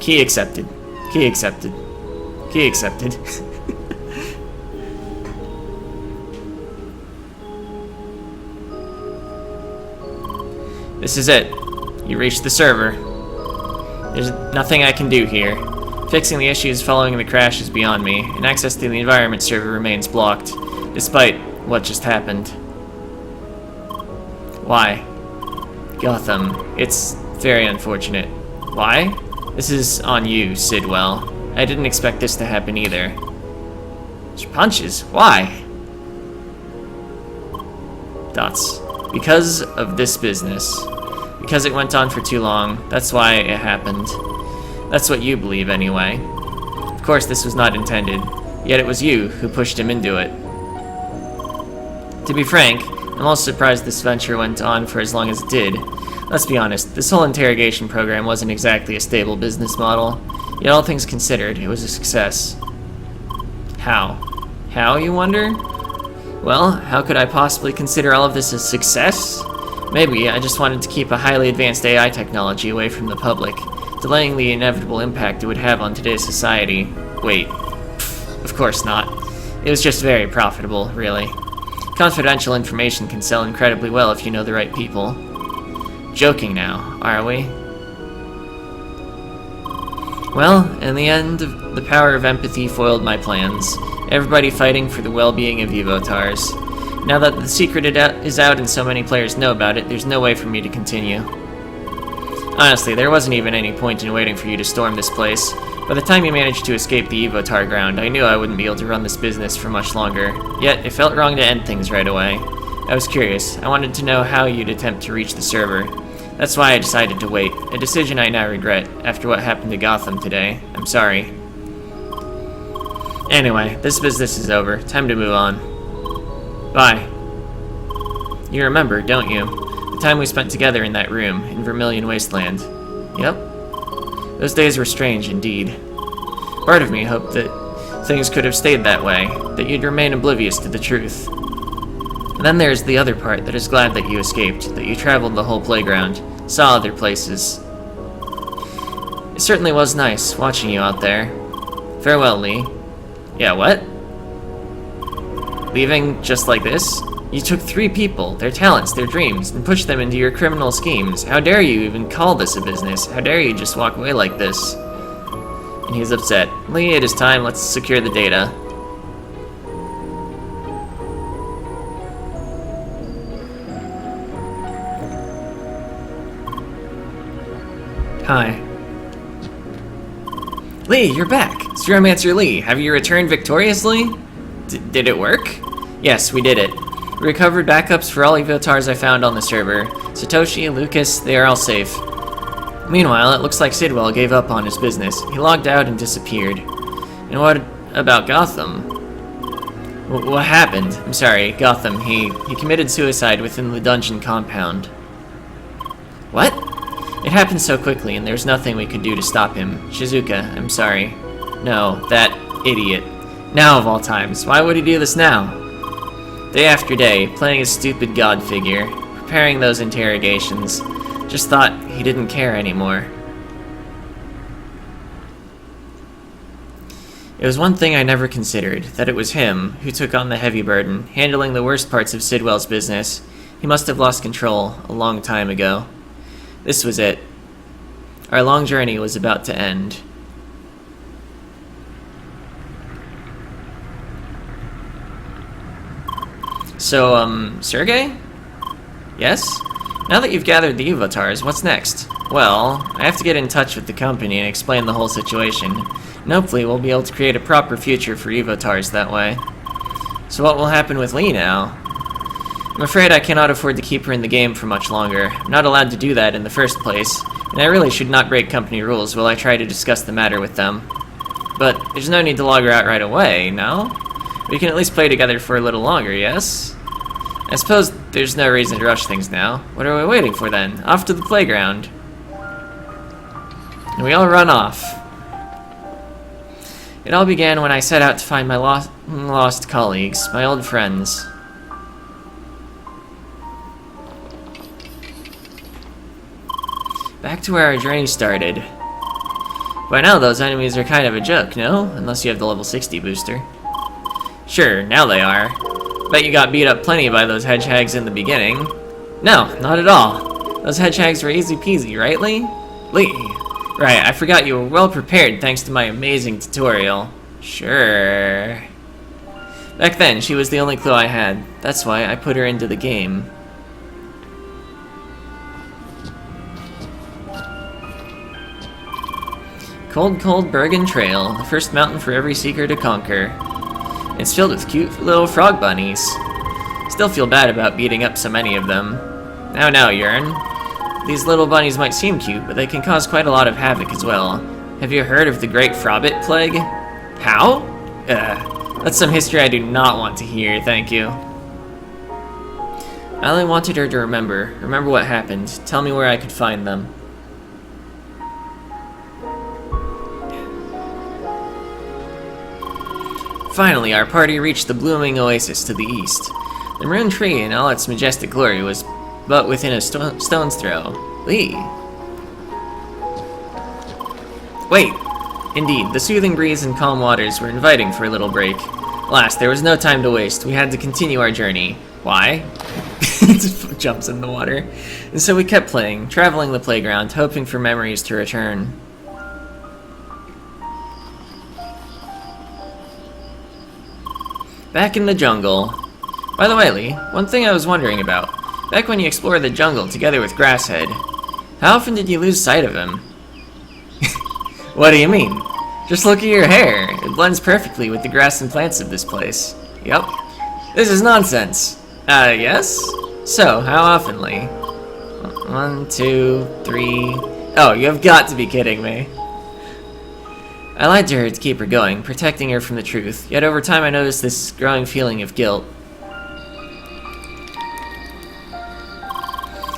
Key accepted. Key accepted. Key accepted. This is it. You reached the server. There's nothing I can do here. Fixing the issues following the crash is beyond me, and access to the environment server remains blocked, despite what just happened. Why? Gotham. It's very unfortunate. Why? This is on you, Sidwell. I didn't expect this to happen either. Your punches? Why? Dots. Because of this business. Because it went on for too long. That's why it happened. That's what you believe, anyway. Of course, this was not intended. Yet it was you who pushed him into it. To be frank, I'm also surprised this venture went on for as long as it did. Let's be honest, this whole interrogation program wasn't exactly a stable business model. Yet all things considered, it was a success. How? How, you wonder? Well, how could I possibly consider all of this a success? Maybe I just wanted to keep a highly advanced AI technology away from the public, delaying the inevitable impact it would have on today's society. Wait. Of course not. It was just very profitable, really. Confidential information can sell incredibly well if you know the right people. Joking now, are we? Well, in the end, the power of empathy foiled my plans. Everybody fighting for the well-being of Evotars. Now that the secret is out and so many players know about it, there's no way for me to continue. Honestly, there wasn't even any point in waiting for you to storm this place. By the time you managed to escape the Evotar ground, I knew I wouldn't be able to run this business for much longer. Yet, it felt wrong to end things right away. I was curious. I wanted to know how you'd attempt to reach the server. That's why I decided to wait, a decision I now regret, after what happened to Gotham today. I'm sorry. Anyway, this business is over. Time to move on. Bye. You remember, don't you? The time we spent together in that room, in Vermilion Wasteland. Yep. Those days were strange indeed. Part of me hoped that things could have stayed that way, that you'd remain oblivious to the truth. And then there's the other part that is glad that you escaped, that you traveled the whole playground, saw other places. It certainly was nice, watching you out there. Farewell, Lee. Yeah, what? Leaving just like this? You took 3 people, their talents, their dreams, and pushed them into your criminal schemes. How dare you even call this a business? How dare you just walk away like this? And he's upset. Lee, it is time. Let's secure the data. Hi. Lee, you're back. It's Geomancer Lee. Have you returned victoriously? Did it work? Yes, we did it. We recovered backups for all Evotars I found on the server. Satoshi, Lucas, they are all safe. Meanwhile, it looks like Sidwell gave up on his business. He logged out and disappeared. And what about Gotham? What happened? I'm sorry, Gotham. He committed suicide within the dungeon compound. What? It happened so quickly, and there's nothing we could do to stop him. Shizuka, I'm sorry. No, that idiot. Now of all times, why would he do this now? Day after day, playing his stupid god figure, preparing those interrogations. Just thought he didn't care anymore. It was one thing I never considered, that it was him who took on the heavy burden, handling the worst parts of Sidwell's business. He must have lost control a long time ago. This was it. Our long journey was about to end. So, Sergey? Yes? Now that you've gathered the Evotars, what's next? Well, I have to get in touch with the company and explain the whole situation. And hopefully we'll be able to create a proper future for Evotars that way. So what will happen with Lee now? I'm afraid I cannot afford to keep her in the game for much longer. I'm not allowed to do that in the first place, and I really should not break company rules while I try to discuss the matter with them. But there's no need to log her out right away, no? We can at least play together for a little longer, yes? I suppose there's no reason to rush things now. What are we waiting for then? Off to the playground. And we all run off. It all began when I set out to find my lost colleagues, my old friends. Back to where our journey started. By now, those enemies are kind of a joke, no? Unless you have the level 60 booster. Sure, now they are. Bet you got beat up plenty by those hedgehogs in the beginning. No, not at all. Those hedgehogs were easy peasy, right, Lee? Lee. Right, I forgot you were well prepared thanks to my amazing tutorial. Sure. Back then, she was the only clue I had. That's why I put her into the game. Cold, cold Bergen Trail, the first mountain for every seeker to conquer. It's filled with cute little frog bunnies. Still feel bad about beating up so many of them. Now, Yearn. These little bunnies might seem cute, but they can cause quite a lot of havoc as well. Have you heard of the Great Frobbit Plague? How? That's some history I do not want to hear, thank you. I only wanted her to remember what happened. Tell me where I could find them. Finally, our party reached the blooming oasis to the east. The maroon tree in all its majestic glory was but within a stone's throw. Lee. Wait. Indeed, the soothing breeze and calm waters were inviting for a little break. Alas, there was no time to waste. We had to continue our journey. Why? It jumps in the water. And so we kept playing, traveling the playground, hoping for memories to return. Back in the jungle. By the way, Lee, one thing I was wondering about. Back when you explored the jungle together with Grasshead, how often did you lose sight of him? What do you mean? Just look at your hair. It blends perfectly with the grass and plants of this place. Yep. This is nonsense. Yes? So, how often, Lee? 1, 2, 3... Oh, you have got to be kidding me. I lied to her to keep her going, protecting her from the truth, yet over time I noticed this growing feeling of guilt.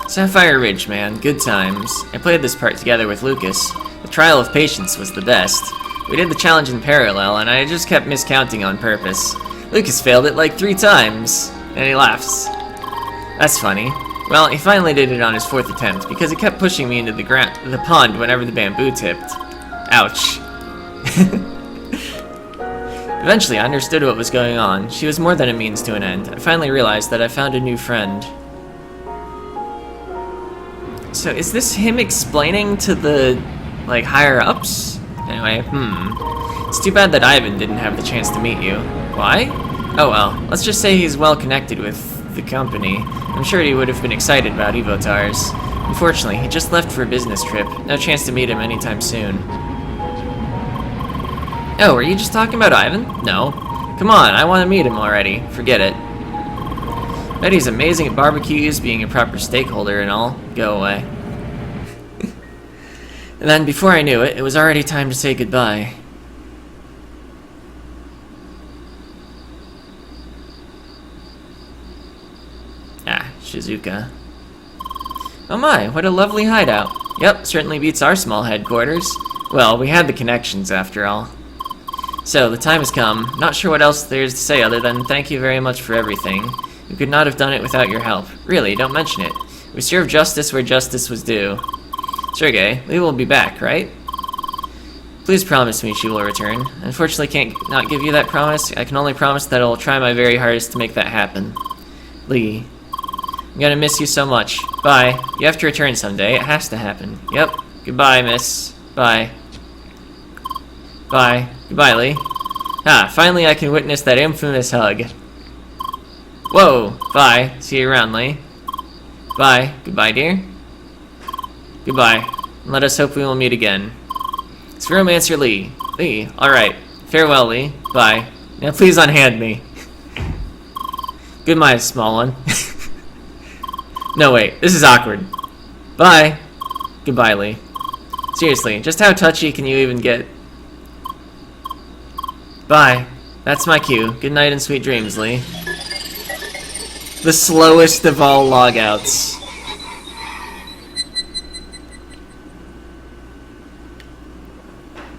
Sapphire Ridge, man. Good times. I played this part together with Lucas. The trial of patience was the best. We did the challenge in parallel, and I just kept miscounting on purpose. Lucas failed it like 3 times, and he laughs. That's funny. Well, he finally did it on his 4th attempt, because he kept pushing me into the pond whenever the bamboo tipped. Ouch. Eventually, I understood what was going on. She was more than a means to an end. I finally realized that I found a new friend. So, is this him explaining to the, like, higher-ups? Anyway, It's too bad that Ivan didn't have the chance to meet you. Why? Oh well, let's just say he's well connected with the company. I'm sure he would have been excited about Evotars. Unfortunately, he just left for a business trip. No chance to meet him anytime soon. Oh, were you just talking about Ivan? No. Come on, I want to meet him already. Forget it. Bet he's amazing at barbecues, being a proper stakeholder and all. Go away. And then, before I knew it, it was already time to say goodbye. Ah, Shizuka. Oh my, what a lovely hideout. Yep, certainly beats our small headquarters. Well, we had the connections after all. So, the time has come. Not sure what else there is to say other than thank you very much for everything. We could not have done it without your help. Really, don't mention it. We serve justice where justice was due. Sergey, we will be back, right? Please promise me she will return. Unfortunately, can't not give you that promise. I can only promise that I will try my very hardest to make that happen. Lee. I'm gonna miss you so much. Bye. You have to return someday. It has to happen. Yep. Goodbye, miss. Bye. Bye. Goodbye, Lee. Ah, finally I can witness that infamous hug. Whoa. Bye. See you around, Lee. Bye. Goodbye, dear. Goodbye. And let us hope we will meet again. It's Romancer Lee. Lee. Alright. Farewell, Lee. Bye. Now please unhand me. Goodbye, small one. No, wait. This is awkward. Bye. Goodbye, Lee. Seriously, just how touchy can you even get? Bye. That's my cue. Good night and sweet dreams, Lee. The slowest of all logouts.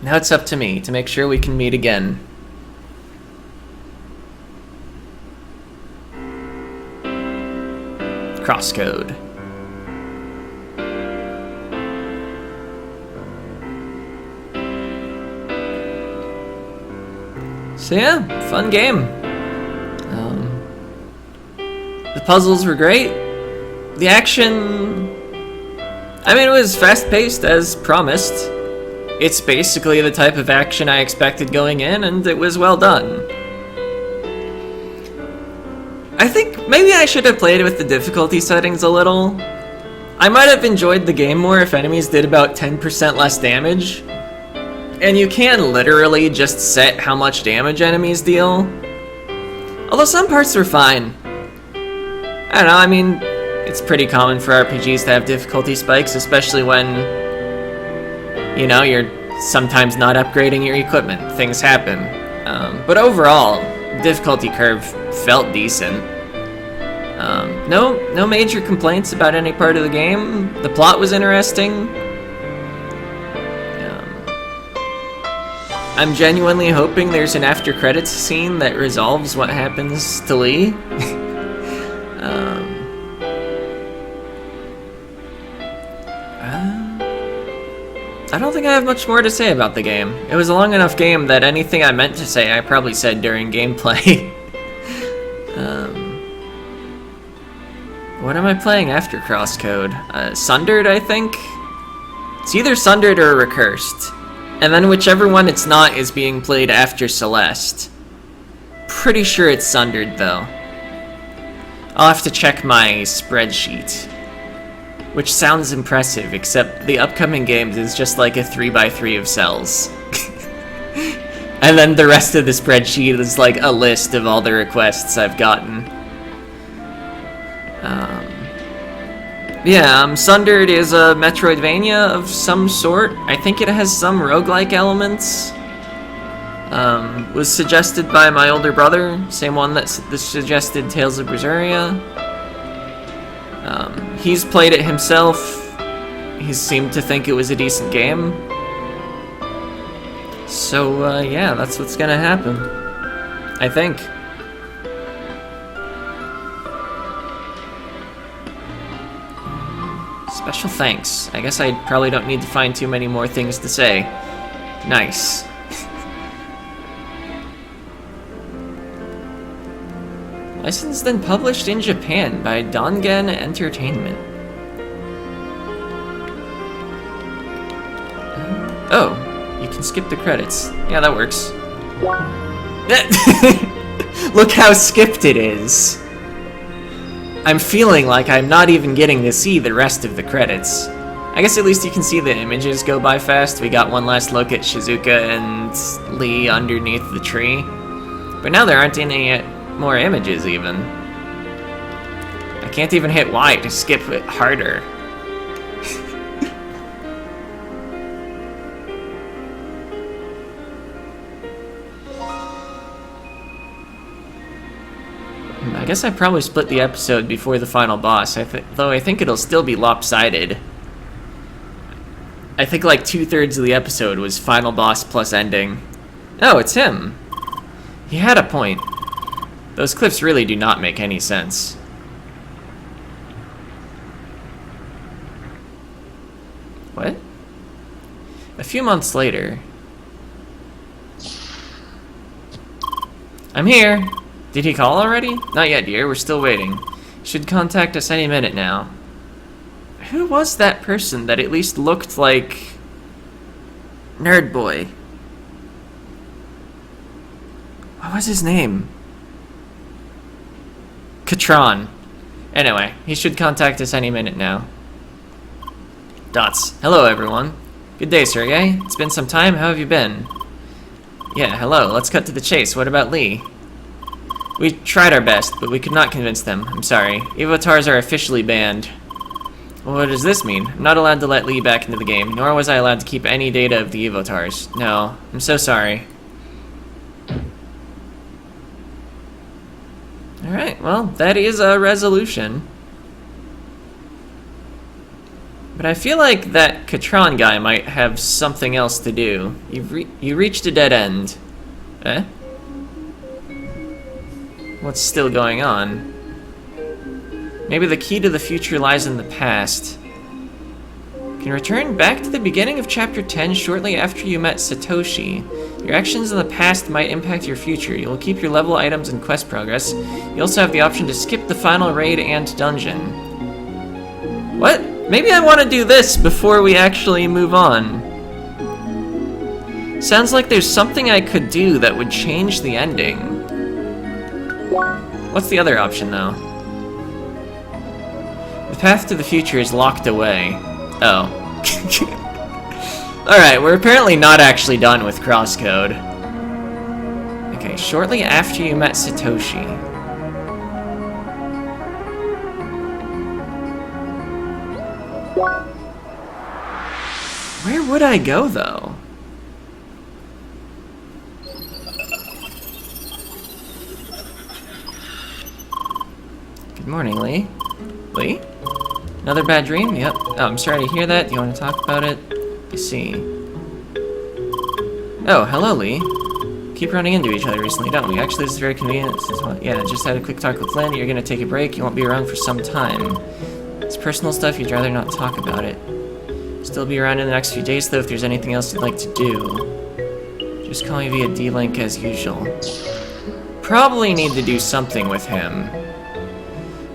Now it's up to me to make sure we can meet again. CrossCode. So yeah, fun game. The puzzles were great. The action, I mean, it was fast-paced as promised. It's basically the type of action I expected going in, and it was well done. I think maybe I should have played with the difficulty settings a little. I might have enjoyed the game more if enemies did about 10% less damage. And you can literally just set how much damage enemies deal. Although some parts were fine. I don't know, I mean, it's pretty common for RPGs to have difficulty spikes, especially when, you know, you're sometimes not upgrading your equipment. Things happen. But overall, the difficulty curve felt decent. No major complaints about any part of the game. The plot was interesting. I'm genuinely hoping there's an after credits scene that resolves what happens to Lee. I don't think I have much more to say about the game. It was a long enough game that anything I meant to say I probably said during gameplay. What am I playing after CrossCode? Sundered, I think? It's either Sundered or Recursed. And then whichever one it's not is being played after Celeste. Pretty sure it's Sundered, though. I'll have to check my spreadsheet. Which sounds impressive, except the upcoming games is just like a 3x3 of cells. And then the rest of the spreadsheet is like a list of all the requests I've gotten. Sundered is a Metroidvania of some sort. I think it has some roguelike elements. Was suggested by my older brother, same one that suggested Tales of Berseria. He's played it himself. He seemed to think it was a decent game. So, yeah, that's what's gonna happen. I think. Special thanks. I guess I probably don't need to find too many more things to say. Nice. Licensed and published in Japan by Dongen Entertainment. Oh, you can skip the credits. Yeah, that works. Look how skipped it is. I'm feeling like I'm not even getting to see the rest of the credits. I guess at least you can see the images go by fast. We got one last look at Shizuka and Lee underneath the tree. But now there aren't any more images, even. I can't even hit Y to skip it harder. I guess I probably split the episode before the final boss, though I think it'll still be lopsided. I think like 2/3 of the episode was final boss plus ending. Oh, it's him. He had a point. Those cliffs really do not make any sense. What? A few months later. I'm here. Did he call already? Not yet, dear. We're still waiting. Should contact us any minute now. Who was that person that at least looked like Nerd Boy? What was his name? Katron. Anyway, he should contact us any minute now. Dots. Hello, everyone. Good day, Sergey. It's been some time. How have you been? Yeah, hello. Let's cut to the chase. What about Lee? We tried our best, but we could not convince them. I'm sorry. Evotars are officially banned. Well, what does this mean? I'm not allowed to let Lee back into the game, nor was I allowed to keep any data of the Evotars. No, I'm so sorry. Alright, well, that is a resolution. But I feel like that Katron guy might have something else to do. You reached a dead end. Eh? What's still going on? Maybe the key to the future lies in the past. You can return back to the beginning of Chapter 10 shortly after you met Satoshi. Your Your actions in the past might impact your future. You'll keep your level, items, and quest progress. You also have the option to skip the final raid and dungeon. What? Maybe I want to do this before we actually move on. Sounds like there's something I could do that would change the ending. What's the other option, though? The path to the future is locked away. Oh. Alright, we're apparently not actually done with CrossCode. Okay, shortly after you met Satoshi. Where would I go, though? Good morning, Lee. Lee? Another bad dream? Yep. Oh, I'm sorry to hear that. Do you want to talk about it? I see. Oh, hello, Lee. Keep running into each other recently, don't we? Actually, this is very convenient. Yeah, just had a quick talk with Lynn. You're gonna take a break. You won't be around for some time. It's personal stuff. You'd rather not talk about it. Still be around in the next few days, though, if there's anything else you'd like to do. Just call me via D-Link as usual. Probably need to do something with him.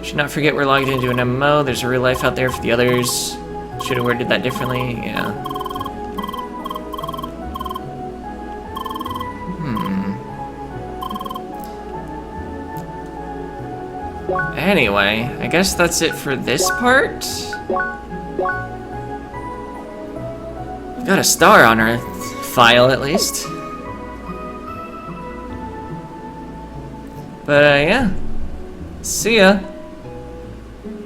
Should not forget we're logged into an MMO. There's a real life out there for the others. Should have worded that differently. Yeah. Anyway, I guess that's it for this part. We've got a star on our file, at least. But, yeah. See ya.